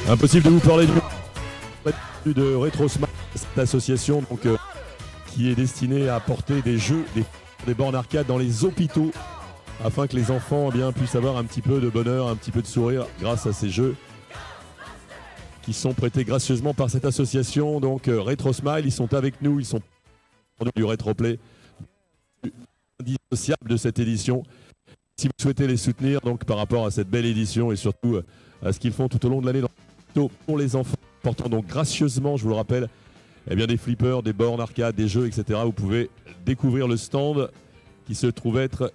Impossible de vous parler de RetroSmile, cette association donc, qui est destinée à apporter des jeux, des bornes arcade dans les hôpitaux afin que les enfants puissent avoir un petit peu de bonheur, un petit peu de sourire grâce à ces jeux qui sont prêtés gracieusement par cette association. Donc RetroSmile, ils sont avec nous, ils sont du RetroPlay, indissociable de cette édition. Si vous souhaitez les soutenir donc par rapport à cette belle édition et surtout à ce qu'ils font tout au long de l'année pour les enfants, portant donc gracieusement, je vous le rappelle, des flippers, des bornes arcade, des jeux, etc. Vous pouvez découvrir le stand qui se trouve être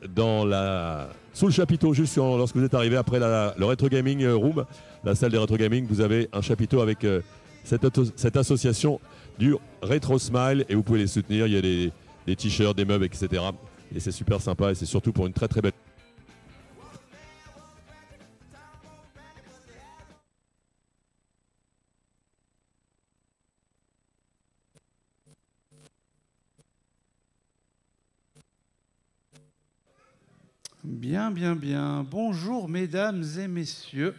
sous le chapiteau, juste lorsque vous êtes arrivé après le Retro Gaming Room, la salle des Retro Gaming. Vous avez un chapiteau avec cette association du RetroSmile et vous pouvez les soutenir. Il y a des t-shirts, des meubles, etc. Et c'est super sympa et c'est surtout pour une très très belle. Bien, bien, bien. Bonjour mesdames et messieurs.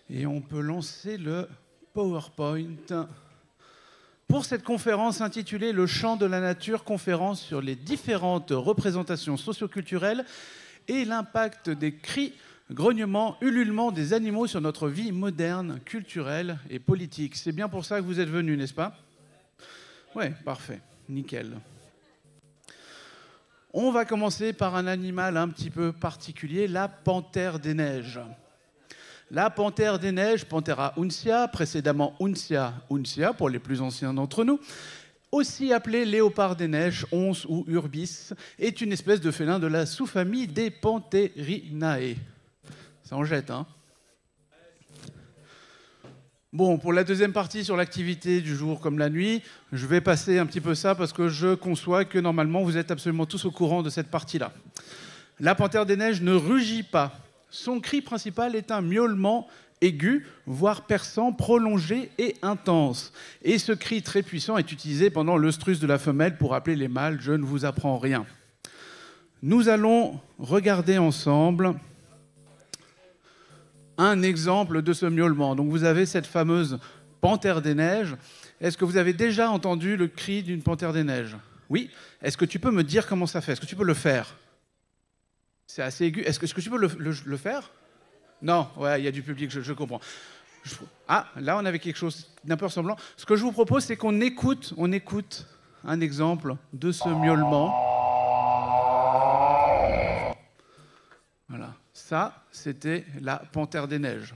Et on peut lancer le PowerPoint. Pour cette conférence intitulée « Le chant de la nature », conférence sur les différentes représentations socioculturelles et l'impact des cris, grognements, ululements des animaux sur notre vie moderne, culturelle et politique. C'est bien pour ça que vous êtes venus, n'est-ce pas? Ouais, parfait, nickel. On va commencer par un animal un petit peu particulier, la panthère des neiges. La panthère des neiges, Panthera uncia, précédemment Uncia uncia pour les plus anciens d'entre nous, aussi appelée léopard des neiges, once ou urbis, est une espèce de félin de la sous-famille des Pantherinae. Ça en jette, hein? Bon, pour la deuxième partie sur l'activité du jour comme la nuit, je vais passer un petit peu ça parce que je conçois que normalement vous êtes absolument tous au courant de cette partie-là. La panthère des neiges ne rugit pas. Son cri principal est un miaulement aigu, voire perçant, prolongé et intense. Et ce cri très puissant est utilisé pendant l'œstrus de la femelle pour appeler les mâles. Je ne vous apprends rien. Nous allons regarder ensemble un exemple de ce miaulement. Donc vous avez cette fameuse panthère des neiges. Est-ce que vous avez déjà entendu le cri d'une panthère des neiges? Oui. Est-ce que tu peux me dire comment ça fait? Est-ce que tu peux le faire? C'est assez aigu. Est-ce que tu peux le faire? Non, ouais, il y a du public, je comprends. Ah, là on avait quelque chose d'un peu ressemblant. Ce que je vous propose, c'est qu'on écoute un exemple de ce miaulement. Voilà. Ça, c'était la panthère des neiges.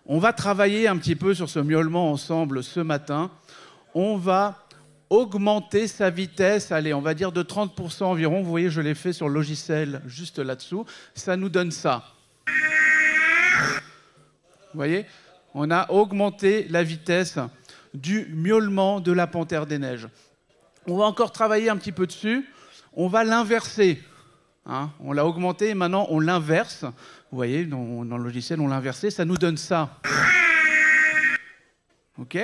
On va travailler un petit peu sur ce miaulement ensemble ce matin. On va augmenter sa vitesse, allez, on va dire de 30% environ. Vous voyez, je l'ai fait sur le logiciel juste là-dessous. Ça nous donne ça. Vous voyez, on a augmenté la vitesse du miaulement de la panthère des neiges. On va encore travailler un petit peu dessus. On va l'inverser. Hein, on l'a augmenté et maintenant on l'inverse. Vous voyez, dans le logiciel, on l'a inversé. Ça nous donne ça. OK ?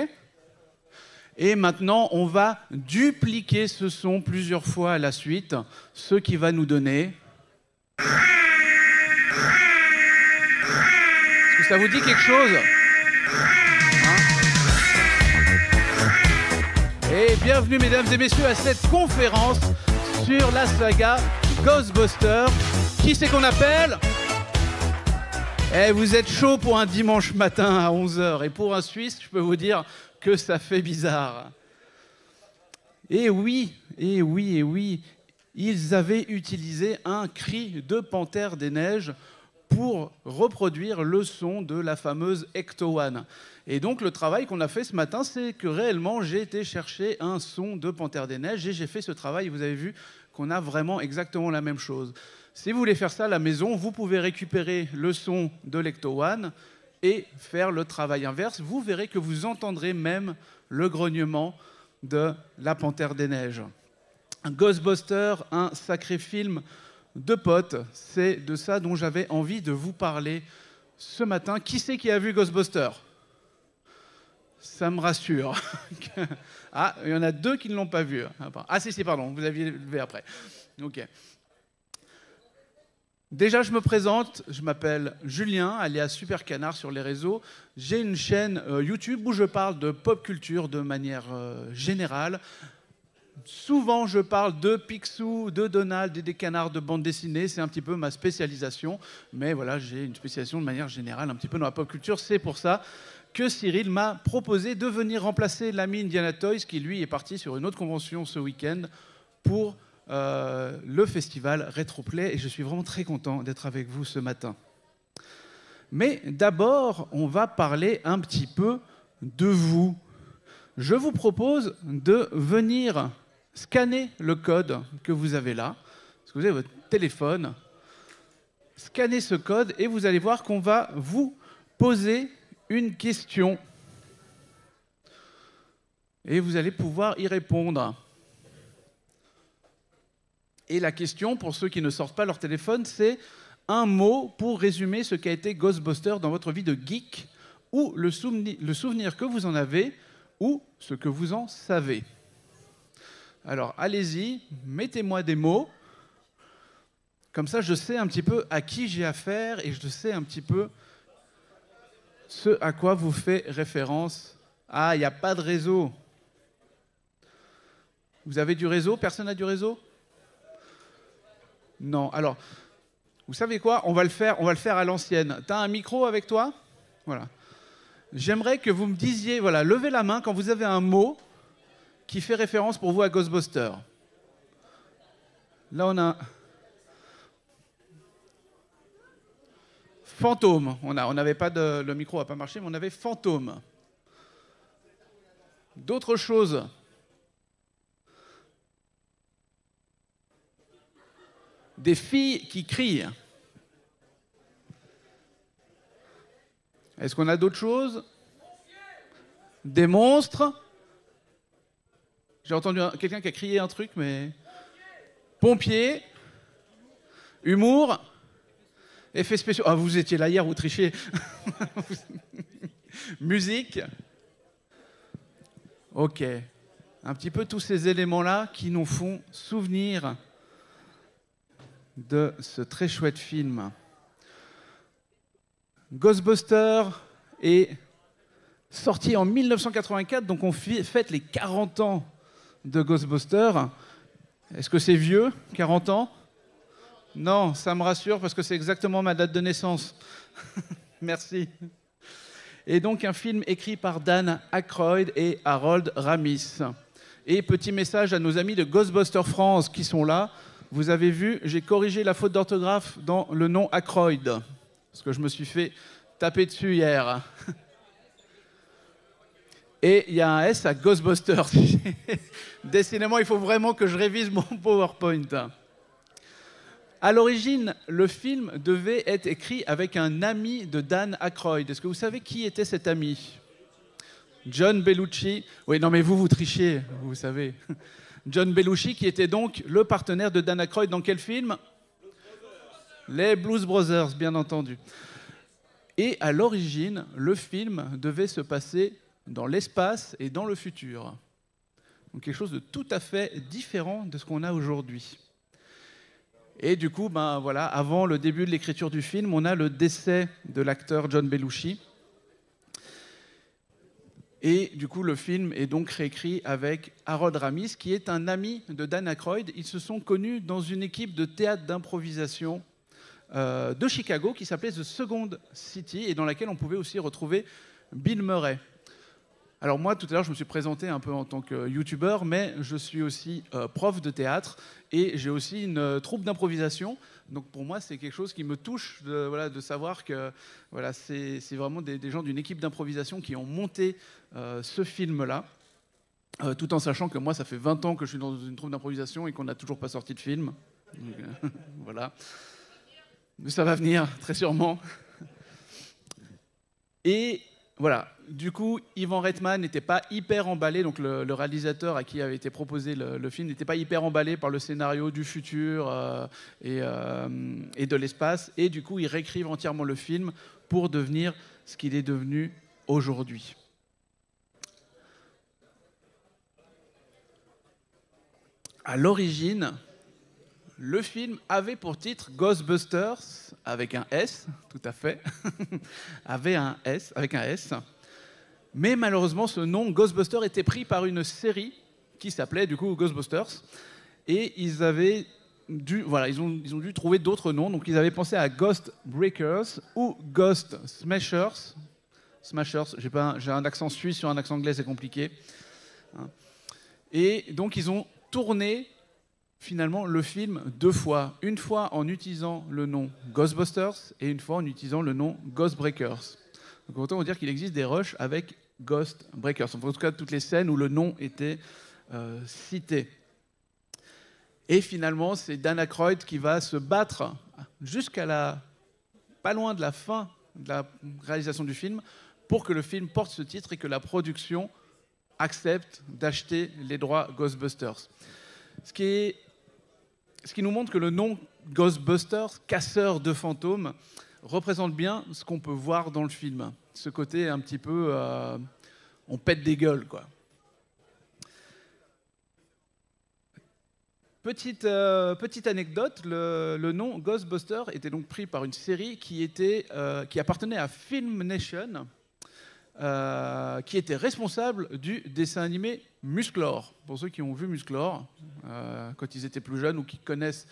Et maintenant, on va dupliquer ce son plusieurs fois à la suite, ce qui va nous donner... Est-ce que ça vous dit quelque chose? Hein? Et bienvenue, mesdames et messieurs, à cette conférence sur la saga Ghostbusters. Qui c'est qu'on appelle? Eh, vous êtes chaud pour un dimanche matin à 11h. Et pour un Suisse, je peux vous dire que ça fait bizarre. Et oui, ils avaient utilisé un cri de panthère des neiges pour reproduire le son de la fameuse Ecto-One. Et donc le travail qu'on a fait ce matin, c'est que réellement j'ai été chercher un son de panthère des neiges et j'ai fait ce travail. Vous avez vu qu'on a vraiment exactement la même chose. Si vous voulez faire ça à la maison, vous pouvez récupérer le son de l'Ecto-One et faire le travail inverse. Vous verrez que vous entendrez même le grognement de la panthère des neiges. Un Ghostbusters, un sacré film de potes, c'est de ça dont j'avais envie de vous parler ce matin. Qui c'est qui a vu Ghostbusters? Ça me rassure. Ah, il y en a deux qui ne l'ont pas vu. Ah si, pardon, vous aviez levé après. Ok. Déjà, je me présente, je m'appelle Julien, alias Super Canard sur les réseaux. J'ai une chaîne YouTube où je parle de pop culture de manière générale. Souvent, je parle de Picsou, de Donald et des canards de bande dessinée. C'est un petit peu ma spécialisation. Mais voilà, j'ai une spécialisation de manière générale, un petit peu dans la pop culture. C'est pour ça que Cyril m'a proposé de venir remplacer l'ami Indiana Toys, qui lui est parti sur une autre convention ce week-end pour le festival Retroplay. Et je suis vraiment très content d'être avec vous ce matin. Mais d'abord, on va parler un petit peu de vous. Je vous propose de venir scanner le code que vous avez là. Parce que vous avez votre téléphone. Scannez ce code et vous allez voir qu'on va vous poser une question. Et vous allez pouvoir y répondre. Et la question, pour ceux qui ne sortent pas leur téléphone, c'est un mot pour résumer ce qu'a été Ghostbusters dans votre vie de geek, ou le souvenir que vous en avez, ou ce que vous en savez. Alors, allez-y, mettez-moi des mots. Comme ça, je sais un petit peu à qui j'ai affaire et je sais un petit peu ce à quoi vous fait référence. Ah, il n'y a pas de réseau. Vous avez du réseau? Personne n'a du réseau? Non. Alors, vous savez quoi? On va le faire à l'ancienne. Tu as un micro avec toi? Voilà. J'aimerais que vous me disiez, voilà, levez la main quand vous avez un mot qui fait référence pour vous à Ghostbusters. Là, on a fantôme. On n'avait pas le micro n'a pas marché, mais on avait fantôme. D'autres choses. Des filles qui crient. Est-ce qu'on a d'autres choses? Des monstres. J'ai entendu quelqu'un qui a crié un truc, mais... Pompiers. Humour. Effets spéciaux. Ah, vous étiez là hier, vous trichez. Musique. Ok. Un petit peu tous ces éléments-là qui nous font souvenir de ce très chouette film. Ghostbusters est sorti en 1984, donc on fête les 40 ans de Ghostbusters. Est-ce que c'est vieux, 40 ans? Non, ça me rassure parce que c'est exactement ma date de naissance. Merci. Et donc un film écrit par Dan Aykroyd et Harold Ramis. Et petit message à nos amis de Ghostbusters France qui sont là. Vous avez vu, j'ai corrigé la faute d'orthographe dans le nom Aykroyd. Parce que je me suis fait taper dessus hier. Et il y a un S à Ghostbusters. Décidément, il faut vraiment que je révise mon PowerPoint. À l'origine, le film devait être écrit avec un ami de Dan Aykroyd. Est-ce que vous savez qui était cet ami? John Belushi. Oui, non mais vous trichez, vous savez. John Belushi, qui était donc le partenaire de Dan Aykroyd dans quel film? Les Blues Brothers, bien entendu. Et à l'origine, le film devait se passer dans l'espace et dans le futur. Donc quelque chose de tout à fait différent de ce qu'on a aujourd'hui. Et du coup, ben voilà, avant le début de l'écriture du film, on a le décès de l'acteur John Belushi. Et du coup, le film est donc réécrit avec Harold Ramis, qui est un ami de Dan Aykroyd. Ils se sont connus dans une équipe de théâtre d'improvisation de Chicago qui s'appelait The Second City et dans laquelle on pouvait aussi retrouver Bill Murray. Alors moi, tout à l'heure, je me suis présenté un peu en tant que youtubeur, mais je suis aussi prof de théâtre et j'ai aussi une troupe d'improvisation. Donc pour moi, c'est quelque chose qui me touche de savoir que voilà, c'est vraiment des gens d'une équipe d'improvisation qui ont monté ce film-là, tout en sachant que moi, ça fait 20 ans que je suis dans une troupe d'improvisation et qu'on n'a toujours pas sorti de film. Donc, voilà. Mais ça va venir, très sûrement. Et voilà, du coup, Ivan Reitman n'était pas hyper emballé, donc le réalisateur à qui avait été proposé le film n'était pas hyper emballé par le scénario du futur et de l'espace, et du coup, ils réécrivent entièrement le film pour devenir ce qu'il est devenu aujourd'hui. À l'origine, Le film avait pour titre Ghostbusters, avec un S, tout à fait, avait un S, avec un S. Mais malheureusement, ce nom Ghostbusters était pris par une série qui s'appelait du coup Ghostbusters. Et ils avaient dû, voilà, ils ont dû trouver d'autres noms. Donc ils avaient pensé à Ghost Breakers ou Ghost Smashers. Smashers, j'ai un accent suisse sur un accent anglais, c'est compliqué. Et donc ils ont tourné finalement le film 2 fois. Une fois en utilisant le nom Ghostbusters et une fois en utilisant le nom Ghost Breakers. Donc autant vous dire qu'il existe des rushs avec Ghost Breakers. En tout cas, toutes les scènes où le nom était cité. Et finalement, c'est Dan Aykroyd qui va se battre jusqu'à pas loin de la fin de la réalisation du film pour que le film porte ce titre et que la production accepte d'acheter les droits Ghostbusters. Ce qui nous montre que le nom Ghostbusters, casseur de fantômes, représente bien ce qu'on peut voir dans le film. Ce côté un petit peu... on pète des gueules, quoi. Petite anecdote, le nom Ghostbusters était donc pris par une série qui appartenait à Film Nation, qui était responsable du dessin animé Musclor. Pour ceux qui ont vu Musclor, quand ils étaient plus jeunes ou qui connaissent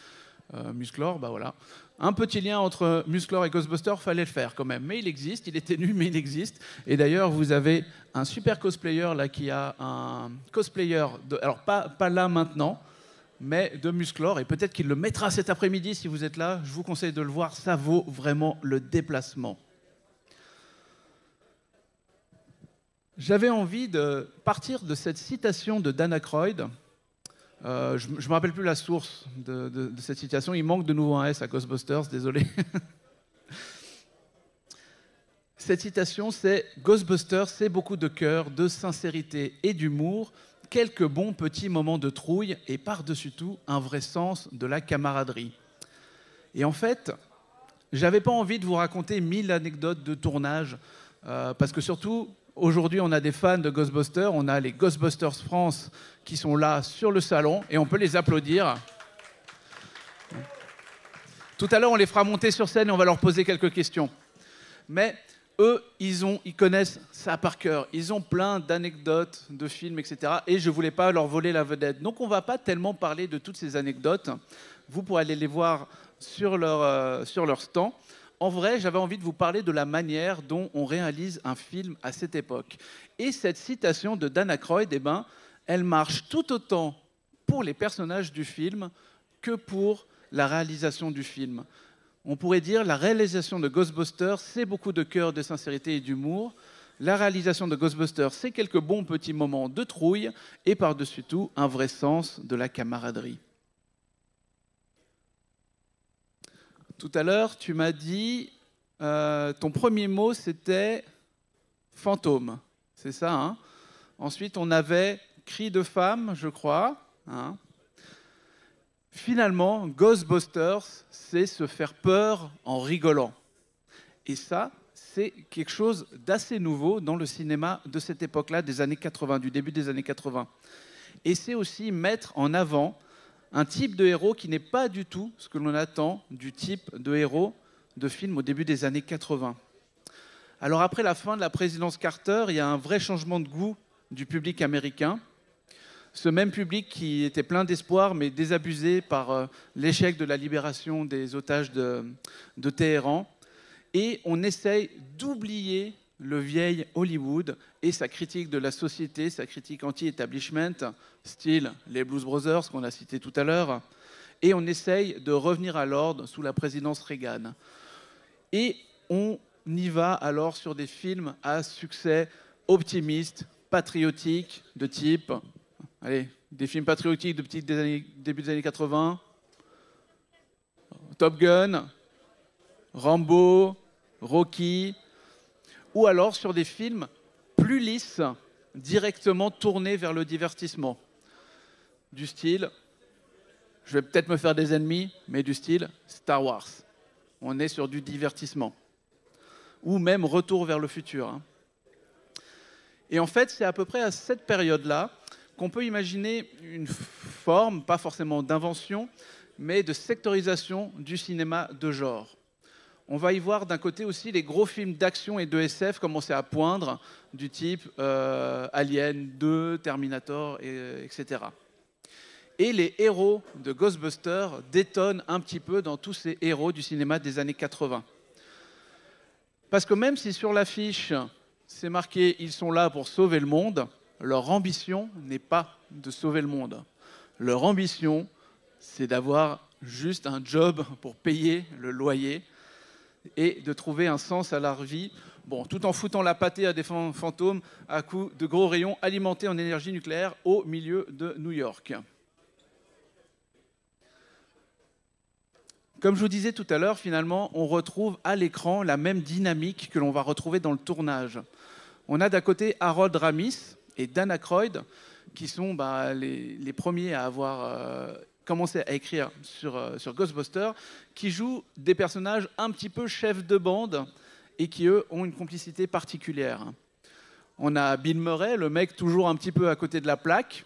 Musclor, bah voilà. Un petit lien entre Musclor et Ghostbusters, fallait le faire quand même. Mais il existe, il est ténu, mais il existe. Et d'ailleurs, vous avez un super cosplayer là qui a un cosplayer, alors pas là maintenant, mais de Musclor. Et peut-être qu'il le mettra cet après-midi si vous êtes là. Je vous conseille de le voir, ça vaut vraiment le déplacement. J'avais envie de partir de cette citation de Dan Aykroyd. Je ne me rappelle plus la source de cette citation. Il manque de nouveau un S à Ghostbusters, désolé. Cette citation, c'est « Ghostbusters, c'est beaucoup de cœur, de sincérité et d'humour, quelques bons petits moments de trouille et par-dessus tout, un vrai sens de la camaraderie. » Et en fait, j'avais pas envie de vous raconter 1000 anecdotes de tournage, parce que surtout... Aujourd'hui, on a des fans de Ghostbusters, on a les Ghostbusters France qui sont là sur le salon et on peut les applaudir. Tout à l'heure, on les fera monter sur scène et on va leur poser quelques questions. Mais eux, ils connaissent ça par cœur. Ils ont plein d'anecdotes, de films, etc. Et je ne voulais pas leur voler la vedette. Donc, on ne va pas tellement parler de toutes ces anecdotes. Vous pourrez aller les voir sur leur stand. En vrai, j'avais envie de vous parler de la manière dont on réalise un film à cette époque. Et cette citation de Dan Aykroyd, eh ben, elle marche tout autant pour les personnages du film que pour la réalisation du film. On pourrait dire la réalisation de Ghostbusters, c'est beaucoup de cœur, de sincérité et d'humour. La réalisation de Ghostbusters, c'est quelques bons petits moments de trouille et par-dessus tout, un vrai sens de la camaraderie. Tout à l'heure, tu m'as dit, ton premier mot, c'était fantôme. C'est ça, hein? Ensuite, on avait cri de femme, je crois. Hein? Finalement, Ghostbusters, c'est se faire peur en rigolant. Et ça, c'est quelque chose d'assez nouveau dans le cinéma de cette époque-là, des années 80, du début des années 80. Et c'est aussi mettre en avant un type de héros qui n'est pas du tout ce que l'on attend du type de héros de film au début des années 80. Alors après la fin de la présidence Carter, il y a un vrai changement de goût du public américain. Ce même public qui était plein d'espoir mais désabusé par l'échec de la libération des otages de Téhéran. Et on essaye d'oublier le vieil Hollywood et sa critique de la société, sa critique anti-establishment, style les Blues Brothers qu'on a cité tout à l'heure, et on essaye de revenir à l'ordre sous la présidence Reagan. Et on y va alors sur des films à succès optimistes, patriotiques, de type... Allez, des films patriotiques début des années 80, Top Gun, Rambo, Rocky... ou alors sur des films plus lisses, directement tournés vers le divertissement. Du style, je vais peut-être me faire des ennemis, mais du style Star Wars. On est sur du divertissement. Ou même Retour vers le futur. Hein. Et en fait, c'est à peu près à cette période-là qu'on peut imaginer une forme, pas forcément d'invention, mais de sectorisation du cinéma de genre. On va y voir d'un côté aussi les gros films d'action et de SF commencer à poindre, du type Alien 2, Terminator, etc. Et les héros de Ghostbusters détonnent un petit peu dans tous ces héros du cinéma des années 80. Parce que même si sur l'affiche, c'est marqué « Ils sont là pour sauver le monde », leur ambition n'est pas de sauver le monde. Leur ambition, c'est d'avoir juste un job pour payer le loyer et de trouver un sens à leur vie, bon, tout en foutant la pâtée à des fantômes à coups de gros rayons alimentés en énergie nucléaire au milieu de New York. Comme je vous disais tout à l'heure, finalement, on retrouve à l'écran la même dynamique que l'on va retrouver dans le tournage. On a d'un côté Harold Ramis et Dan Aykroyd, qui sont les premiers à avoir commencé à écrire sur Ghostbusters, qui jouent des personnages un petit peu chefs de bande et qui, eux, ont une complicité particulière. On a Bill Murray, le mec toujours un petit peu à côté de la plaque.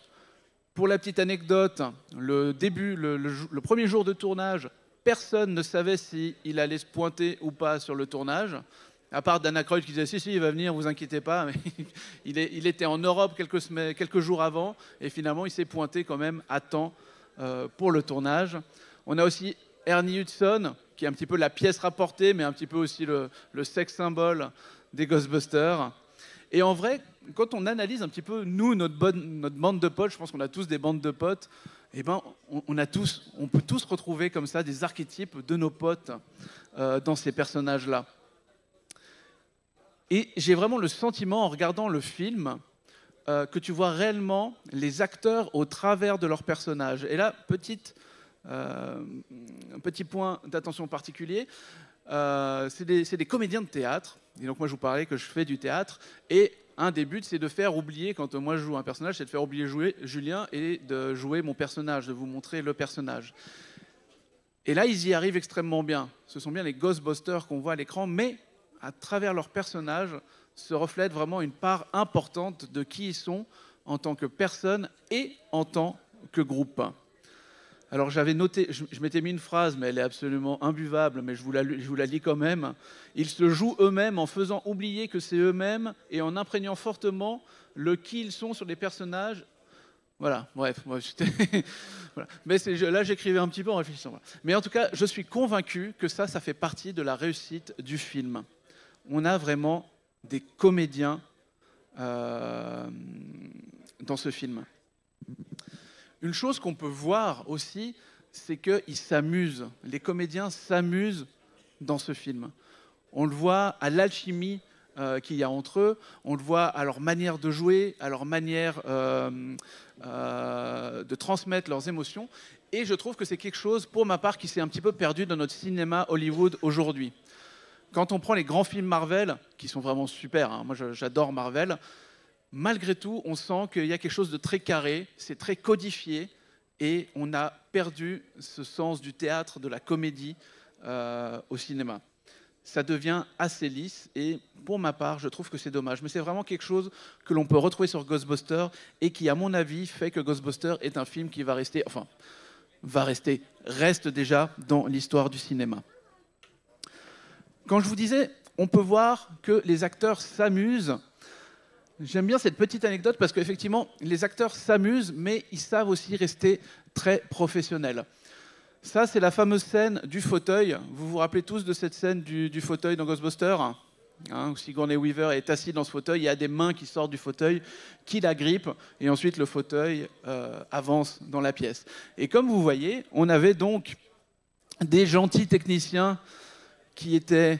Pour la petite anecdote, le premier jour de tournage, personne ne savait s'il allait se pointer ou pas sur le tournage, à part Dan Aykroyd qui disait « Si, il va venir, vous inquiétez pas ». Il était en Europe quelques jours avant, et finalement, il s'est pointé quand même à temps pour le tournage. On a aussi Ernie Hudson, qui est un petit peu la pièce rapportée, mais un petit peu aussi le sex symbole des Ghostbusters. Et en vrai, quand on analyse un petit peu, nous, notre bande de potes, je pense qu'on a tous des bandes de potes, eh ben, on peut tous retrouver comme ça des archétypes de nos potes dans ces personnages-là. Et j'ai vraiment le sentiment, en regardant le film, que tu vois réellement les acteurs au travers de leurs personnages. Et là, un petit point d'attention particulier, c'est des comédiens de théâtre. Et donc moi, je vous parlais que je fais du théâtre. Et un des buts, c'est de faire oublier, quand moi je joue un personnage, c'est de faire oublier Julien et de jouer mon personnage, de vous montrer le personnage. Et là, ils y arrivent extrêmement bien. Ce sont bien les Ghostbusters qu'on voit à l'écran, mais à travers leurs personnages se reflète vraiment une part importante de qui ils sont en tant que personne et en tant que groupe. Alors j'avais noté, je m'étais mis une phrase, mais elle est absolument imbuvable, mais je vous la lis quand même. Ils se jouent eux-mêmes en faisant oublier que c'est eux-mêmes et en imprégnant fortement le qui ils sont sur les personnages. Voilà, bref. Voilà. Mais là, j'écrivais un petit peu en réfléchissant. Mais en tout cas, je suis convaincu que ça fait partie de la réussite du film. On a vraiment des comédiens dans ce film. Une chose qu'on peut voir aussi, c'est qu'ils s'amusent. Les comédiens s'amusent dans ce film. On le voit à l'alchimie qu'il y a entre eux, on le voit à leur manière de jouer, à leur manière de transmettre leurs émotions. Et je trouve que c'est quelque chose, pour ma part, qui s'est un petit peu perdu dans notre cinéma Hollywood aujourd'hui. Quand on prend les grands films Marvel, qui sont vraiment super, hein, moi j'adore Marvel, malgré tout, on sent qu'il y a quelque chose de très carré, c'est très codifié, et on a perdu ce sens du théâtre, de la comédie au cinéma. Ça devient assez lisse, et pour ma part, je trouve que c'est dommage. Mais c'est vraiment quelque chose que l'on peut retrouver sur Ghostbusters, et qui, à mon avis, fait que Ghostbusters est un film qui reste déjà dans l'histoire du cinéma. Quand je vous disais, on peut voir que les acteurs s'amusent. J'aime bien cette petite anecdote parce qu'effectivement, les acteurs s'amusent, mais ils savent aussi rester très professionnels. Ça, c'est la fameuse scène du fauteuil. Vous vous rappelez tous de cette scène du fauteuil dans Ghostbusters, hein, où Sigourney Weaver est assise dans ce fauteuil, il y a des mains qui sortent du fauteuil, qui la grippent, et ensuite le fauteuil avance dans la pièce. Et comme vous voyez, on avait donc des gentils techniciens qui étaient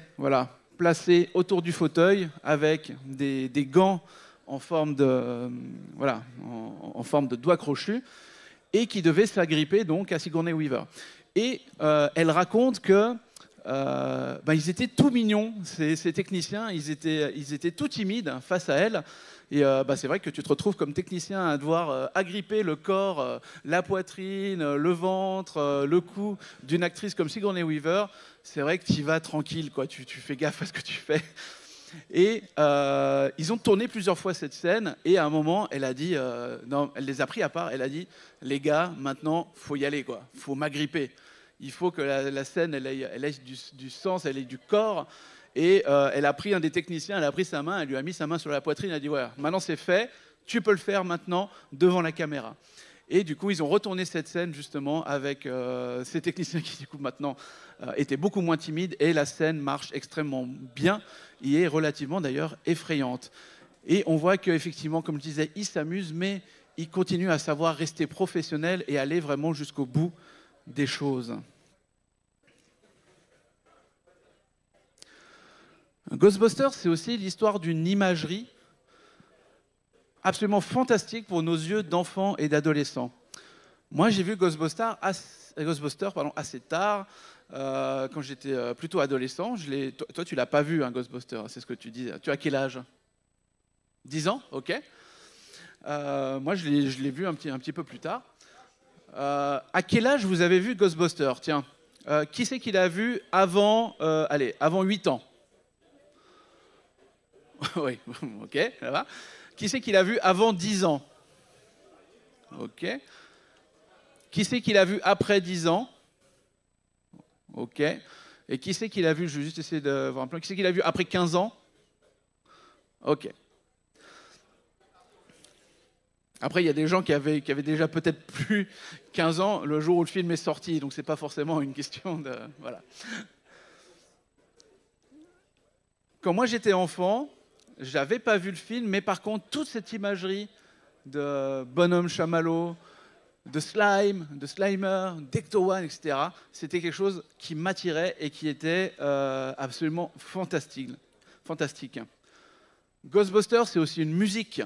placés autour du fauteuil avec des gants en forme de doigts crochus et qui devaient s'agripper donc à Sigourney Weaver. Et elle raconte que ils étaient tout mignons, ces techniciens, ils étaient tout timides face à elle. Et c'est vrai que tu te retrouves comme technicien à devoir agripper le corps, la poitrine, le ventre, le cou d'une actrice comme Sigourney Weaver. C'est vrai que tu y vas tranquille, quoi. Tu fais gaffe à ce que tu fais. Et ils ont tourné plusieurs fois cette scène. Et à un moment, elle a dit, non, elle les a pris à part. Elle a dit, les gars, maintenant, faut y aller, quoi. Faut m'agripper. Il faut que la scène, elle ait du sens, elle ait du corps. Et elle a pris un des techniciens, elle a pris sa main, elle lui a mis sa main sur la poitrine. Elle a dit, ouais, maintenant c'est fait. Tu peux le faire maintenant devant la caméra. Et du coup, ils ont retourné cette scène justement avec ces techniciens qui, du coup, maintenant étaient beaucoup moins timides. Et la scène marche extrêmement bien et est relativement d'ailleurs effrayante. Et on voit qu'effectivement, comme je disais, ils s'amusent, mais ils continuent à savoir rester professionnels et aller vraiment jusqu'au bout des choses. Ghostbusters, c'est aussi l'histoire d'une imagerie absolument fantastique pour nos yeux d'enfants et d'adolescents. Moi, j'ai vu Ghostbusters assez tard, quand j'étais plutôt adolescent. Toi, tu l'as pas vu, hein, Ghostbusters, c'est ce que tu dis. Tu as quel âge? 10 ans, ok. Moi, je l'ai vu un petit peu plus tard. À quel âge vous avez vu Ghostbusters? Tiens, qui c'est qui l'a vu avant 8 ans? Oui, ok, ça va. Qui c'est qui l'a vu avant 10 ans? Ok. Qui c'est qui l'a vu après 10 ans? Ok. Et qui c'est qui l'a vu, je vais juste essayer de voir un plan, qui c'est qui l'a vu après 15 ans? Ok. Après, il y a des gens qui avaient déjà peut-être plus 15 ans le jour où le film est sorti, donc c'est pas forcément une question de... Voilà. Quand moi j'étais enfant, j'avais pas vu le film, mais par contre, toute cette imagerie de bonhomme chamallow, de slime, de slimer, d'Ecto-One, etc., c'était quelque chose qui m'attirait et qui était absolument fantastique. Ghostbusters, c'est aussi une musique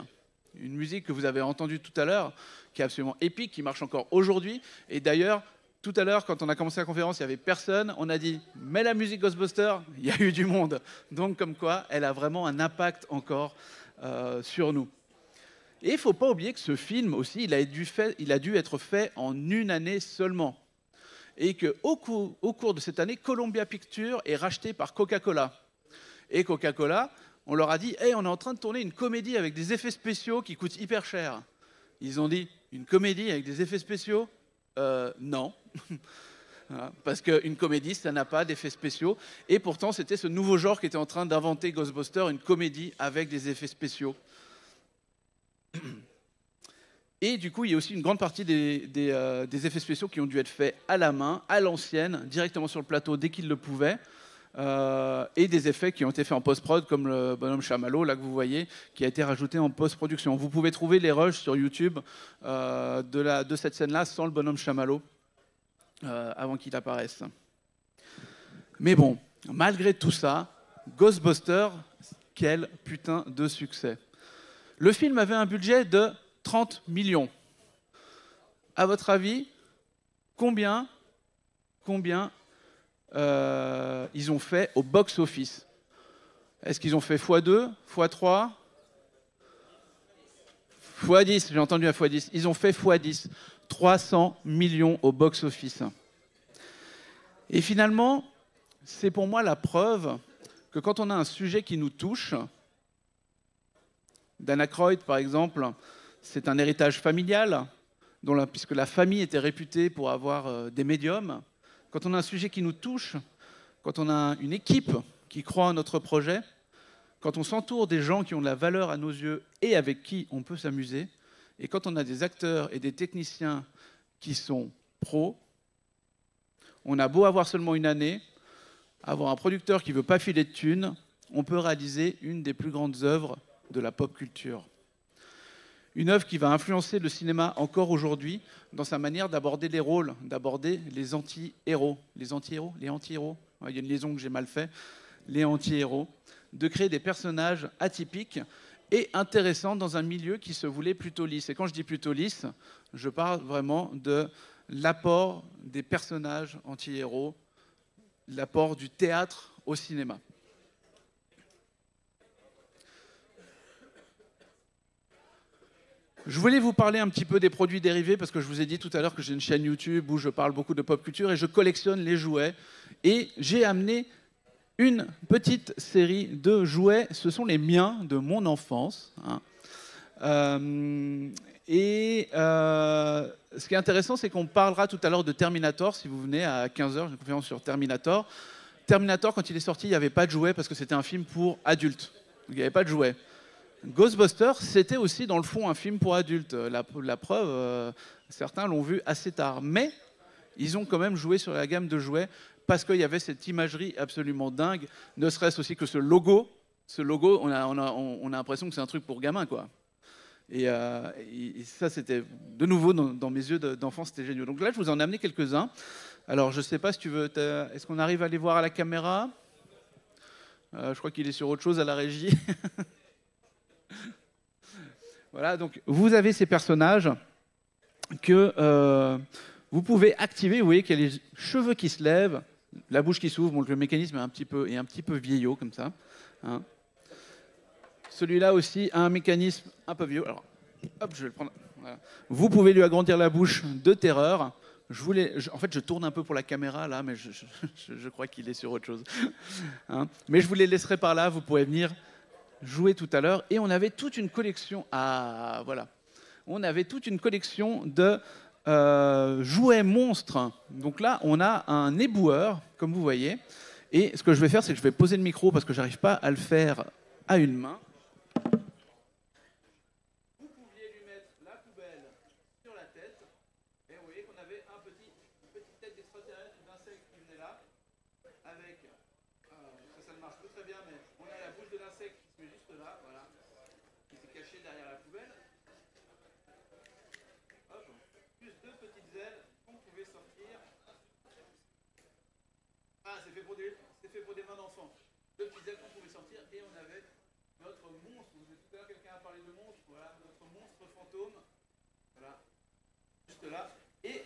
que vous avez entendue tout à l'heure, qui est absolument épique, qui marche encore aujourd'hui. Et d'ailleurs, tout à l'heure, quand on a commencé la conférence, il n'y avait personne. On a dit « mais la musique Ghostbusters », il y a eu du monde. Donc, comme quoi, elle a vraiment un impact encore sur nous. Et il ne faut pas oublier que ce film aussi, il a dû être fait en une année seulement. Et qu'au cours de cette année, Columbia Pictures est racheté par Coca-Cola. Et Coca-Cola, on leur a dit hey, « on est en train de tourner une comédie avec des effets spéciaux qui coûtent hyper cher ». Ils ont dit « une comédie avec des effets spéciaux ?» Non. Parce qu'une comédie, ça n'a pas d'effets spéciaux. Et pourtant, c'était ce nouveau genre qui était en train d'inventer Ghostbusters, une comédie avec des effets spéciaux. Et du coup, il y a aussi une grande partie des effets spéciaux qui ont dû être faits à la main, à l'ancienne, directement sur le plateau dès qu'ils le pouvaient. Et des effets qui ont été faits en post-prod, comme le bonhomme chamallow, là que vous voyez, qui a été rajouté en post-production. Vous pouvez trouver les rushs sur YouTube de cette scène-là sans le bonhomme chamallow, avant qu'il apparaisse. Mais bon, malgré tout ça, Ghostbusters, quel putain de succès. Le film avait un budget de 30 millions. À votre avis, combien ils ont fait au box-office? Est-ce qu'ils ont fait x2, x3, x10? J'ai entendu à x10. Ils ont fait x10. 300 millions au box-office. Et finalement, c'est pour moi la preuve que quand on a un sujet qui nous touche, Dan Aykroyd, par exemple, c'est un héritage familial, puisque la famille était réputée pour avoir des médiums. Quand on a un sujet qui nous touche, quand on a une équipe qui croit en notre projet, quand on s'entoure des gens qui ont de la valeur à nos yeux et avec qui on peut s'amuser, et quand on a des acteurs et des techniciens qui sont pros, on a beau avoir seulement une année, avoir un producteur qui ne veut pas filer de thunes, on peut réaliser une des plus grandes œuvres de la pop culture. Une œuvre qui va influencer le cinéma encore aujourd'hui dans sa manière d'aborder les rôles, d'aborder les anti-héros. Les anti-héros? Les anti-héros? Il y a une liaison que j'ai mal faite. Les anti-héros. De créer des personnages atypiques et intéressants dans un milieu qui se voulait plutôt lisse. Et quand je dis plutôt lisse, je parle vraiment de l'apport des personnages anti-héros, l'apport du théâtre au cinéma. Je voulais vous parler un petit peu des produits dérivés parce que je vous ai dit tout à l'heure que j'ai une chaîne YouTube où je parle beaucoup de pop culture et je collectionne les jouets. Et j'ai amené une petite série de jouets. Ce sont les miens de mon enfance. Hein. Ce qui est intéressant, c'est qu'on parlera tout à l'heure de Terminator. Si vous venez à 15h, j'ai une conférence sur Terminator. Terminator, quand il est sorti, il n'y avait pas de jouets parce que c'était un film pour adultes. Donc, il n'y avait pas de jouets. Ghostbusters, c'était aussi dans le fond un film pour adultes. La preuve, certains l'ont vu assez tard. Mais ils ont quand même joué sur la gamme de jouets parce qu'il y avait cette imagerie absolument dingue. Ne serait-ce aussi que ce logo. Ce logo, on a l'impression que c'est un truc pour gamins, quoi. Et ça, c'était de nouveau dans mes yeux d'enfant, c'était génial. Donc là, je vous en ai amené quelques-uns. Alors, je ne sais pas si tu veux. Est-ce qu'on arrive à les voir à la caméra? Je crois qu'il est sur autre chose à la régie. Voilà, donc vous avez ces personnages que vous pouvez activer. Vous voyez qu'il y a les cheveux qui se lèvent, la bouche qui s'ouvre. Bon, le mécanisme est un petit peu vieillot comme ça. Hein. Celui-là aussi a un mécanisme un peu vieux. Alors, hop, je vais le prendre. Voilà. Vous pouvez lui agrandir la bouche de terreur. En fait, je tourne un peu pour la caméra là, mais je crois qu'il est sur autre chose. Hein. Mais je vous les laisserai par là. Vous pourrez venir jouer tout à l'heure. Et on avait toute une collection. Ah, voilà. On avait toute une collection de jouets monstres. Donc là, on a un éboueur, comme vous voyez. Et ce que je vais faire, c'est que je vais poser le micro parce que j'arrive pas à le faire à une main. Vous pouviez lui mettre la poubelle sur la tête. Et vous voyez qu'on avait une petite tête d'extraterrestre, d'insecte qui venait là. Avec, ça ne marche pas très bien, mais on a la bouche de l'insecte qui se met juste là, voilà. Qui s'est cachée derrière la poubelle. Hop, plus deux petites ailes qu'on pouvait sortir. Ah, c'est fait pour des mains d'enfant. Deux petites ailes qu'on pouvait sortir et on avait notre monstre. Tout à l'heure, quelqu'un a parlé de monstre. Voilà, notre monstre fantôme. Voilà, juste là. Et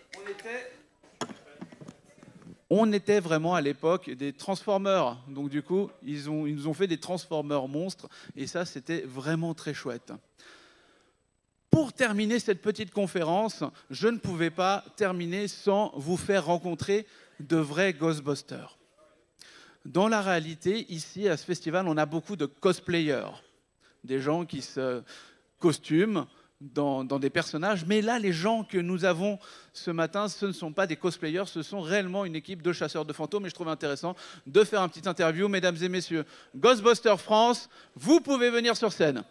on était vraiment à l'époque des Transformers. Donc du coup, ils nous ont fait des Transformers monstres. Et ça, c'était vraiment très chouette. Pour terminer cette petite conférence, je ne pouvais pas terminer sans vous faire rencontrer de vrais Ghostbusters. Dans la réalité, ici, à ce festival, on a beaucoup de cosplayers. Des gens qui se costument dans des personnages. Mais là, les gens que nous avons ce matin, ce ne sont pas des cosplayers, ce sont réellement une équipe de chasseurs de fantômes. Et je trouve intéressant de faire une petite interview. Mesdames et messieurs, Ghostbusters France, vous pouvez venir sur scène.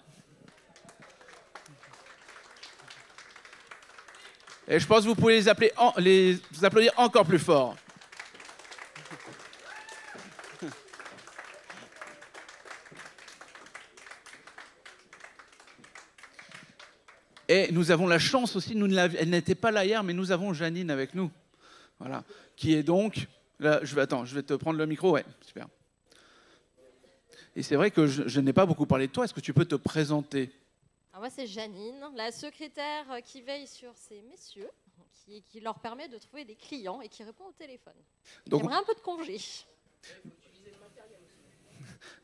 Et je pense que vous pouvez les applaudir encore plus fort. Et nous avons la chance aussi, elle n'était pas là hier, mais nous avons Janine avec nous. Voilà. Qui est donc... Là, je vais te prendre le micro. Ouais, super. Et c'est vrai que je n'ai pas beaucoup parlé de toi. Est-ce que tu peux te présenter ? Alors moi, c'est Janine, la secrétaire qui veille sur ces messieurs, qui leur permet de trouver des clients et qui répond au téléphone. Donc, j'aimerais un peu de congé.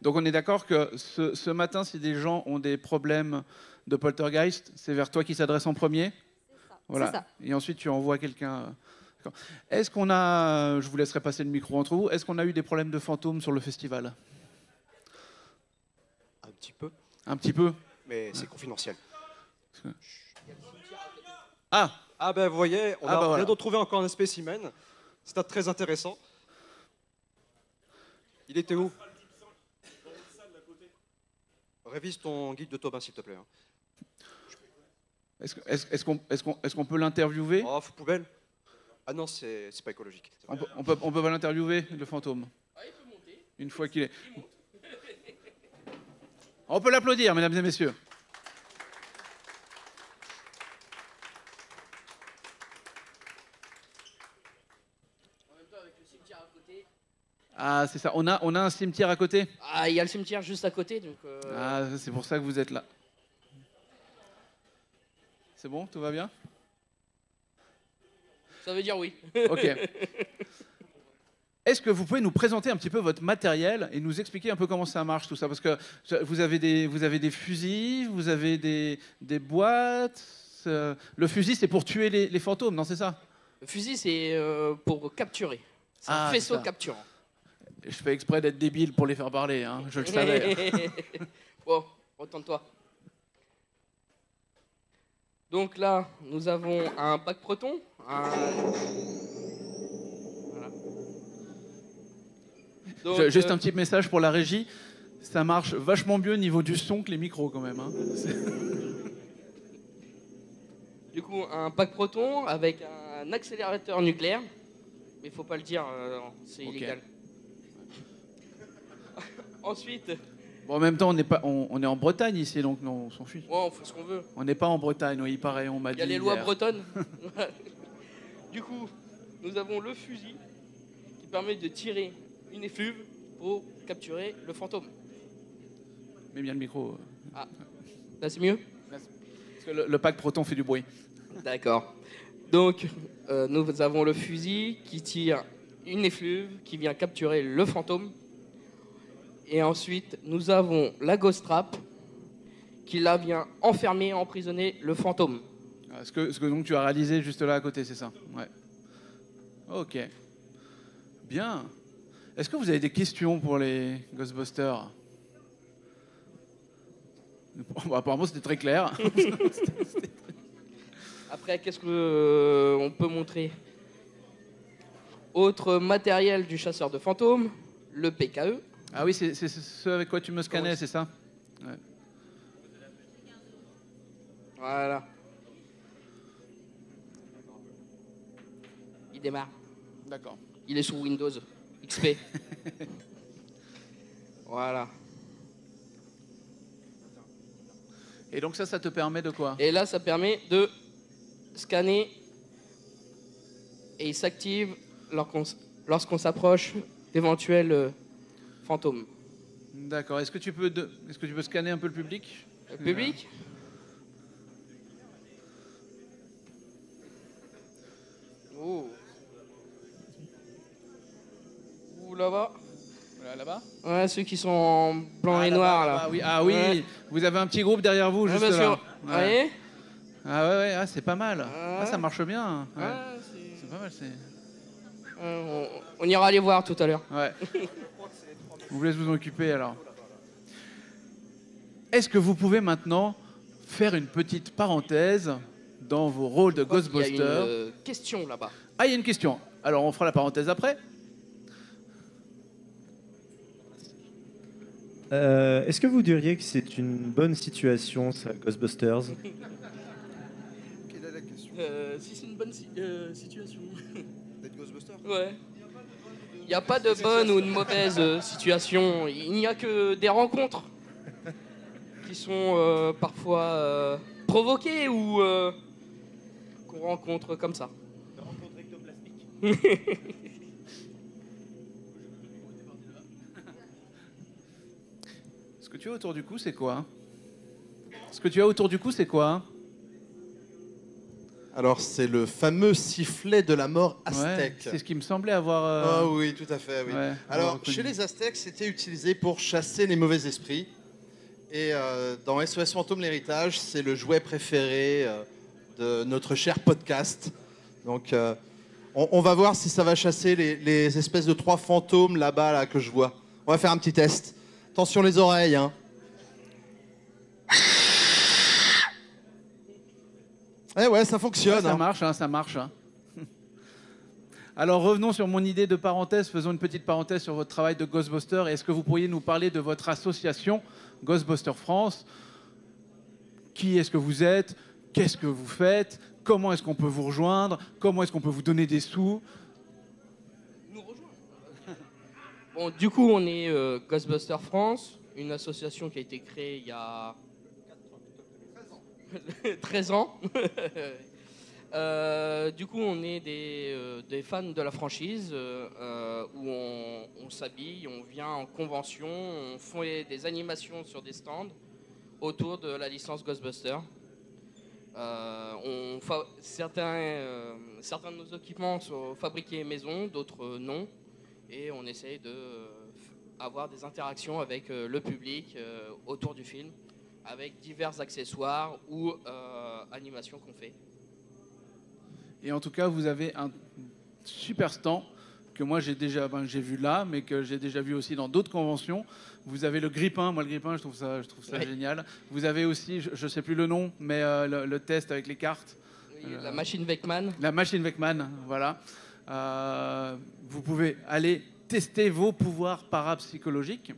Donc on est d'accord que ce matin, si des gens ont des problèmes de poltergeist, c'est vers toi qu'ils s'adressent en premier ? C'est ça. Voilà. C'est ça. Et ensuite, tu envoies quelqu'un... Est-ce qu'on a... Je vous laisserai passer le micro entre vous. Est-ce qu'on a eu des problèmes de fantômes sur le festival ? Un petit peu. Un petit peu ? Mais c'est confidentiel. Ah ! Ah ben vous voyez, on voilà. vient de trouver encore un spécimen. C'est très intéressant. Il était où ? Révise ton guide de Tobin, s'il te plaît. Est-ce qu'on peut l'interviewer ? Oh, poubelle. Ah non, c'est pas écologique. On peut pas l'interviewer, le fantôme. Ah, il peut monter. Une fois qu'il est... On peut l'applaudir, mesdames et messieurs. En même temps, avec le cimetière à côté. Ah, c'est ça. On a un cimetière à côté ? Ah, il y a le cimetière juste à côté, donc... Ah, c'est pour ça que vous êtes là. C'est bon ? Tout va bien ? Ça veut dire oui. Ok. Est-ce que vous pouvez nous présenter un petit peu votre matériel et nous expliquer un peu comment ça marche tout ça ? Parce que vous avez des fusils, vous avez des boîtes. Le fusil, c'est pour tuer les fantômes, non, c'est ça ? Le fusil, c'est pour capturer. C'est un Ah, faisceau c'est ça. capturant. Je fais exprès d'être débile pour les faire parler, hein. Je le savais. Bon, retourne-toi. Donc là, nous avons un bac proton. Voilà. Donc, Juste un petit message pour la régie. Ça marche vachement mieux au niveau du son que les micros quand même, hein. Du coup, un bac proton avec un accélérateur nucléaire. Mais il faut pas le dire, c'est Ok. illégal. Ensuite, Bon, en même temps, on est en Bretagne ici, donc non, on s'en fiche. on fait ce qu'on veut. On n'est pas en Bretagne, oui, il paraît, on m'a Il dit. y a les lois hier. bretonnes. Du coup, nous avons le fusil qui permet de tirer une effluve pour capturer le fantôme. Mets bien le micro. Là, c'est mieux? Parce que le pack proton fait du bruit. D'accord. Donc, nous avons le fusil qui tire une effluve qui vient capturer le fantôme. Et ensuite, nous avons la ghost trap qui là vient enfermer, emprisonner le fantôme. Ce que donc tu as réalisé juste là à côté, c'est ça? Ouais. Ok. Bien. Est-ce que vous avez des questions pour les Ghostbusters? Bon, apparemment, c'était très clair. Après, qu'est-ce que on peut montrer? Autre matériel du chasseur de fantômes, le PKE. Ah oui, c'est ce avec quoi tu me scannais, Comment c'est ça? Ouais. Voilà. Il démarre. D'accord. Il est sous Windows XP. Voilà. Et donc ça te permet de quoi? Et là, ça permet de scanner et il s'active lorsqu'on s'approche d'éventuels fantômes. D'accord. Est-ce que tu peux scanner un peu le public? Le public? Oh. Ouh, là-bas. Voilà, là-bas. Ouais, ceux qui sont en blanc et là-bas, noir, là. là-bas, oui. Ah oui, Ouais. vous avez un petit groupe derrière vous, Ouais, juste bien là. sûr. Vous Ouais. voyez? Ah ouais, ah, c'est pas mal. Ah, ça Ouais. marche bien. Ouais. Ouais, C'est pas mal, c'est... on ira aller voir tout à l'heure. Ouais. On vous laisse vous en occuper alors. Est-ce que vous pouvez maintenant faire une petite parenthèse dans vos rôles de Il y a une Ghostbusters? question là-bas. Ah, il y a une question. Alors, on fera la parenthèse après. Est-ce que vous diriez que c'est une bonne situation, ça, Ghostbusters? Quelle est la question? Si c'est une bonne situation. D'être Ghostbuster? Ouais. Il n'y a pas de bonne ou de mauvaise situation. Il n'y a que des rencontres qui sont parfois provoquées ou qu'on rencontre comme ça. Des rencontres ectoplasmiques. Ce que tu as autour du cou, c'est quoi? Ce que tu as autour du cou, c'est quoi? Alors, c'est le fameux sifflet de la mort Ouais, aztèque. c'est ce qui me semblait avoir... Ah oui, tout à fait, oui. ouais, avoir Alors, reconnu. chez les Aztèques, c'était utilisé pour chasser les mauvais esprits. Et dans SOS Fantôme, l'héritage, c'est le jouet préféré de notre cher podcast. Donc, on va voir si ça va chasser les espèces de 3 fantômes là-bas là, que je vois. On va faire un petit test. Attention les oreilles, hein. Eh ouais, ça fonctionne. Ouais, ça hein. marche, hein, ça marche. Hein. Alors revenons sur mon idée de parenthèse, faisons une petite parenthèse sur votre travail de Ghostbuster. Est-ce que vous pourriez nous parler de votre association Ghostbuster France? Qui est-ce que vous êtes? Qu'est-ce que vous faites? Comment est-ce qu'on peut vous rejoindre? Comment est-ce qu'on peut vous donner des sous? Nous rejoindre. Bon, du coup, on est Ghostbuster France, une association qui a été créée il y a 13 ans. Du coup, on est des fans de la franchise où on s'habille, on vient en convention, on fait des animations sur des stands autour de la licence Ghostbuster. Certains de nos équipements sont fabriqués maison, d'autres non. Et on essaye d'avoir des interactions avec le public autour du film, avec divers accessoires ou animations qu'on fait. Et en tout cas, vous avez un super stand que moi j'ai déjà, j'ai vu là, mais que j'ai déjà vu aussi dans d'autres conventions. Vous avez le grippin, moi le grippin, je trouve ça génial. Vous avez aussi, je ne sais plus le nom, mais le test avec les cartes. Oui, la machine Weckman. La machine Weckman, voilà. Vous pouvez aller tester vos pouvoirs parapsychologiques.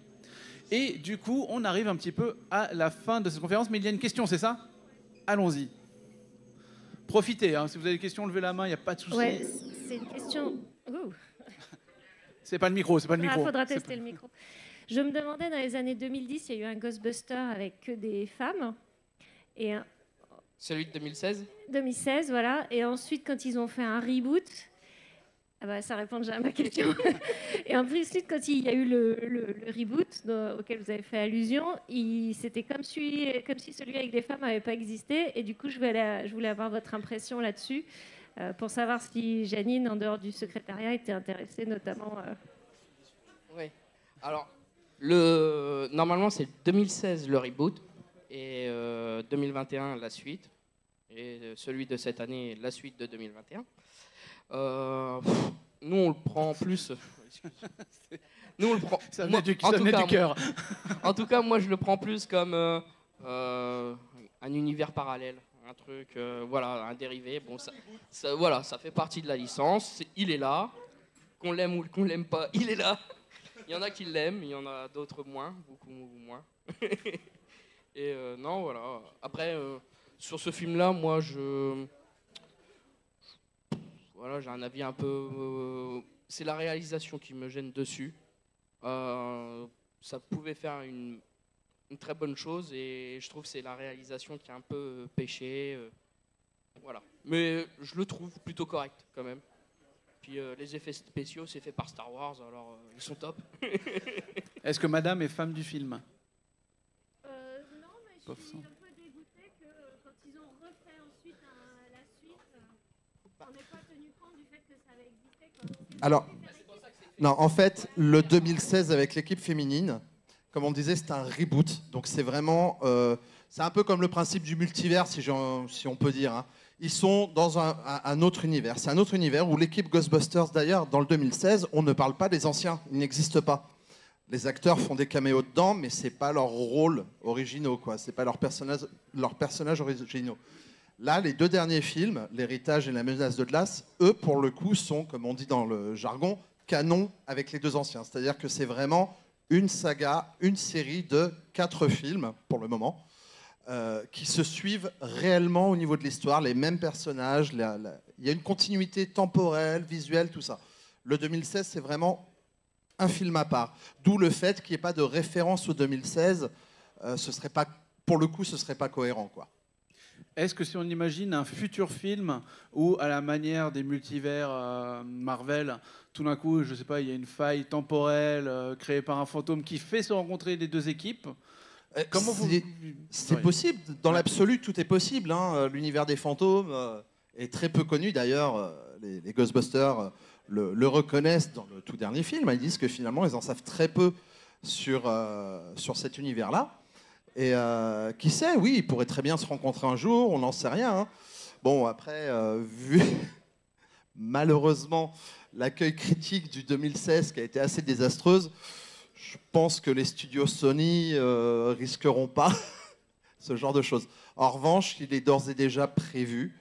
Et du coup, on arrive un petit peu à la fin de cette conférence, mais il y a une question, c'est ça? Allons-y. Profitez, hein. Si vous avez des questions, levez la main, il n'y a pas de souci. Ouais, c'est une question... C'est pas le micro, c'est pas le micro. Il faudra tester le micro. Je me demandais, dans les années 2010, il y a eu un Ghostbuster avec que des femmes. Et Celui de 2016 2016, voilà. Et ensuite, quand ils ont fait un reboot... ça répond déjà à ma question. Et en plus, quand il y a eu le reboot auquel vous avez fait allusion, c'était comme si celui avec les femmes n'avait pas existé. Et du coup, je voulais avoir votre impression là-dessus pour savoir si Janine, en dehors du secrétariat, était intéressée notamment... Oui. Alors, normalement, c'est 2016 le reboot et 2021 la suite. Et celui de cette année, la suite de 2021. Nous on le prend plus. Nous on le prend. Ça venait du cœur. En tout cas, moi je le prends plus comme un univers parallèle, un truc, voilà, un dérivé. Bon, voilà, ça fait partie de la licence. Il est là, qu'on l'aime ou qu'on l'aime pas, il est là. Il y en a qui l'aiment, il y en a d'autres moins, beaucoup moins. Et non, voilà. Après, sur ce film-là, moi voilà, j'ai un avis un peu... c'est la réalisation qui me gêne dessus. Ça pouvait faire une très bonne chose et je trouve que c'est la réalisation qui a un peu péché. Voilà. Mais je le trouve plutôt correct quand même. Puis les effets spéciaux, c'est fait par Star Wars, alors ils sont top. Est-ce que madame est femme du film? Non, mais je suis un peu dégoûtée que quand ils ont refait ensuite la suite, on n'ait pas tenu compte du fait que ça avait existé. Alors, non, en fait, le 2016 avec l'équipe féminine, comme on disait, c'est un reboot. Donc c'est vraiment... c'est un peu comme le principe du multivers, si on peut dire. Hein. Ils sont dans un autre univers. C'est un autre univers où l'équipe Ghostbusters, d'ailleurs, dans le 2016, on ne parle pas des anciens. Ils n'existent pas. Les acteurs font des caméos dedans, mais ce n'est pas leur rôle originaux, quoi. Ce n'est pas leurs personnages originaux. Là, les deux derniers films, L'Héritage et La Menace de glace, eux, pour le coup, sont, comme on dit dans le jargon, canon avec les deux anciens. C'est-à-dire que c'est vraiment une saga, une série de 4 films, pour le moment, qui se suivent réellement au niveau de l'histoire, les mêmes personnages, il y a une continuité temporelle, visuelle, tout ça. Le 2016, c'est vraiment un film à part. D'où le fait qu'il n'y ait pas de référence au 2016, ce serait pas, pour le coup, ce ne serait pas cohérent, quoi. Est-ce que si on imagine un futur film où, à la manière des multivers Marvel, tout d'un coup, je ne sais pas, il y a une faille temporelle créée par un fantôme qui fait se rencontrer les deux équipes? Comment c'est possible. Dans l'absolu, tout est possible. Hein. L'univers des fantômes est très peu connu. D'ailleurs, les Ghostbusters le reconnaissent dans le tout dernier film. Ils disent que finalement, ils en savent très peu sur cet univers-là. Et qui sait, oui, ils pourraient très bien se rencontrer un jour, on n'en sait rien. Hein. Bon, après, vu malheureusement l'accueil critique du 2016 qui a été assez désastreuse, je pense que les studios Sony risqueront pas ce genre de choses. En revanche, il est d'ores et déjà prévu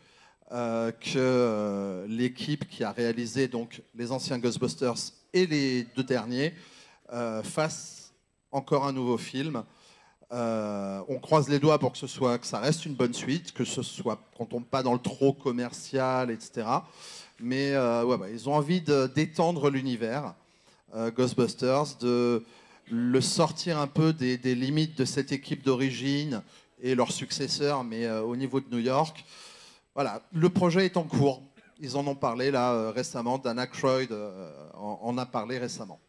que l'équipe qui a réalisé donc, les anciens Ghostbusters et les 2 derniers fasse encore un nouveau film. On croise les doigts pour que ça reste une bonne suite, que qu'on tombe pas dans le trop commercial, etc. Mais ils ont envie d'étendre l'univers Ghostbusters, de le sortir un peu des limites de cette équipe d'origine et leurs successeurs, mais au niveau de New York. Voilà, le projet est en cours. Ils en ont parlé là récemment. Dan Aykroyd en a parlé récemment.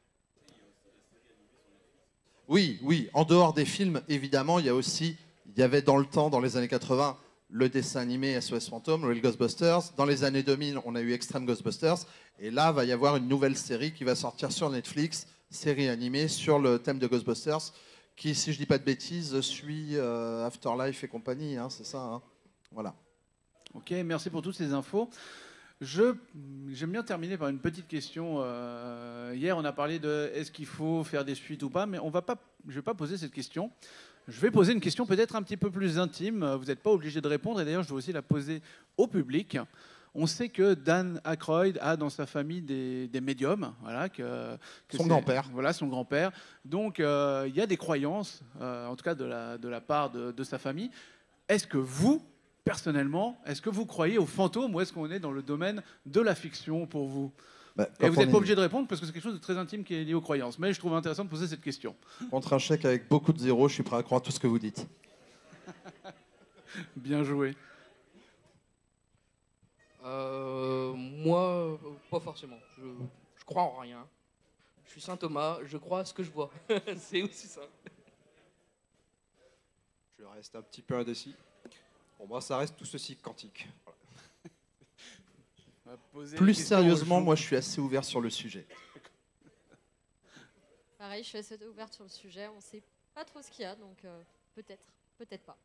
Oui. En dehors des films, évidemment, il y avait dans le temps, dans les années 80, le dessin animé SOS Fantôme, Real Ghostbusters. Dans les années 2000, on a eu Extreme Ghostbusters. Et là, va y avoir une nouvelle série qui va sortir sur Netflix, série animée sur le thème de Ghostbusters, qui, si je dis pas de bêtises, suit Afterlife et compagnie. Hein, c'est ça. Hein. Voilà. Ok, merci pour toutes ces infos. J'aime bien terminer par une petite question. Hier, on a parlé de est-ce qu'il faut faire des suites ou pas, mais je ne vais pas poser cette question. Je vais poser une question peut-être un petit peu plus intime. Vous n'êtes pas obligé de répondre, et d'ailleurs, je dois aussi la poser au public. On sait que Dan Aykroyd a dans sa famille des médiums, voilà, son grand-père. Voilà, son grand-père. Donc, il y a des croyances, en tout cas de la part de sa famille. Est-ce que vous, personnellement, est-ce que vous croyez aux fantômes ou est-ce qu'on est dans le domaine de la fiction pour vous? Et vous n'êtes pas obligé de répondre parce que c'est quelque chose de très intime qui est lié aux croyances. Mais je trouve intéressant de poser cette question. Contre un chèque avec beaucoup de zéros, je suis prêt à croire tout ce que vous dites. Bien joué. Moi, pas forcément. Je crois en rien. Je suis Saint Thomas, je crois à ce que je vois. C'est aussi ça. Je reste un petit peu indécis. Pour moi, ça reste tout ceci quantique. Voilà. Plus sérieusement, moi, je suis assez ouvert sur le sujet. Pareil, je suis assez ouverte sur le sujet. On ne sait pas trop ce qu'il y a, donc peut-être, peut-être pas.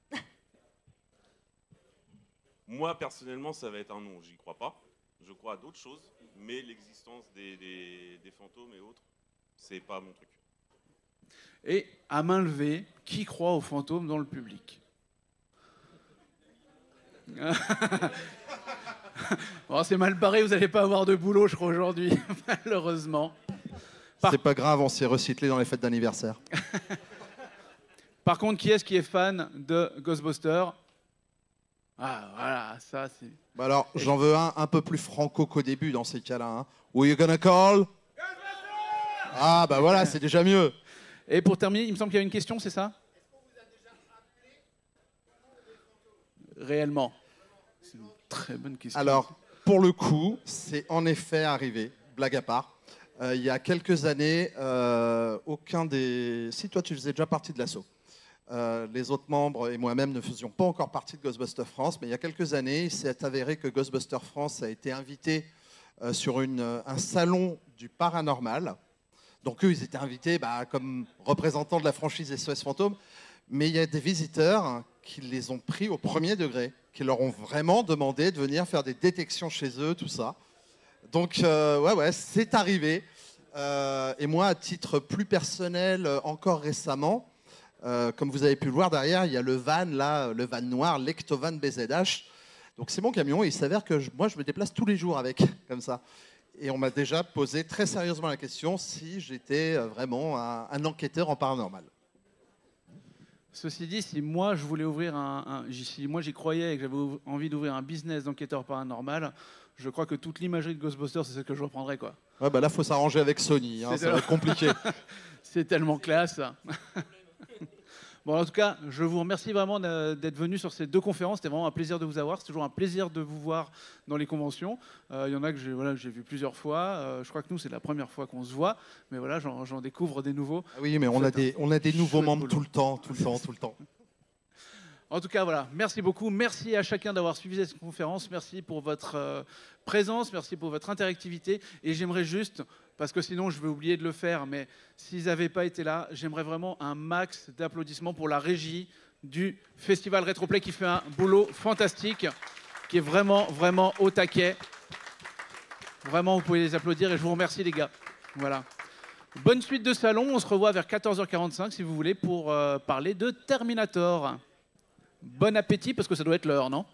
Moi, personnellement, ça va être un non. J'y crois pas. Je crois à d'autres choses, mais l'existence des fantômes et autres, c'est pas mon truc. Et à main levée, qui croit aux fantômes dans le public? Bon, c'est mal barré, vous n'allez pas avoir de boulot, je crois, aujourd'hui, malheureusement. C'est pas grave, on s'est recyclé dans les fêtes d'anniversaire. Par contre, qui est fan de Ghostbusters? Ah, voilà, ça c'est... Bah alors, j'en veux un peu plus franco qu'au début dans ces cas-là. Hein. Who you gonna call? Ah, bah voilà, c'est déjà mieux. Et pour terminer, il me semble qu'il y a une question, c'est ça? Est-ce qu'on vous a déjà appelé réellement? C'est une très bonne question. Alors, pour le coup, c'est en effet arrivé, blague à part. Il y a quelques années, aucun des... Si, toi, tu faisais déjà partie de l'assaut. Les autres membres et moi-même ne faisions pas encore partie de Ghostbusters France, mais il y a quelques années, il s'est avéré que Ghostbusters France a été invité sur un salon du paranormal. Donc eux, ils étaient invités comme représentants de la franchise SOS Fantôme, mais il y a des visiteurs qui les ont pris au premier degré, qui leur ont vraiment demandé de venir faire des détections chez eux, tout ça. Donc ouais, c'est arrivé. Et moi, à titre plus personnel, encore récemment, comme vous avez pu le voir derrière, il y a le van là, le van noir, l'Ectovan BZH. Donc c'est mon camion et il s'avère que moi je me déplace tous les jours avec, comme ça. Et on m'a déjà posé très sérieusement la question si j'étais vraiment un enquêteur en paranormal. Ceci dit, si moi je voulais ouvrir si moi j'y croyais et que j'avais envie d'ouvrir un business d'enquêteur paranormal, je crois que toute l'imagerie de Ghostbusters, c'est ce que je reprendrais, quoi. Ouais, bah là, faut s'arranger avec Sony, hein, ça va être compliqué. C'est tellement classe. Bon, en tout cas, je vous remercie vraiment d'être venu sur ces deux conférences. C'était vraiment un plaisir de vous avoir. C'est toujours un plaisir de vous voir dans les conventions. Il y en a que j'ai vu plusieurs fois. Je crois que nous, c'est la première fois qu'on se voit. Mais voilà, j'en découvre des nouveaux. Ah oui, mais on a des nouveaux membres tout le temps. En tout cas, voilà, merci beaucoup. Merci à chacun d'avoir suivi cette conférence. Merci pour votre présence, merci pour votre interactivité. Et j'aimerais juste, parce que sinon je vais oublier de le faire, mais s'ils n'avaient pas été là, j'aimerais vraiment un max d'applaudissements pour la régie du Festival Rétroplay qui fait un boulot fantastique, qui est vraiment, vraiment au taquet. Vraiment, vous pouvez les applaudir et je vous remercie, les gars. Voilà. Bonne suite de salon. On se revoit vers 14h45 si vous voulez pour parler de Terminator. Bon appétit parce que ça doit être l'heure, non ?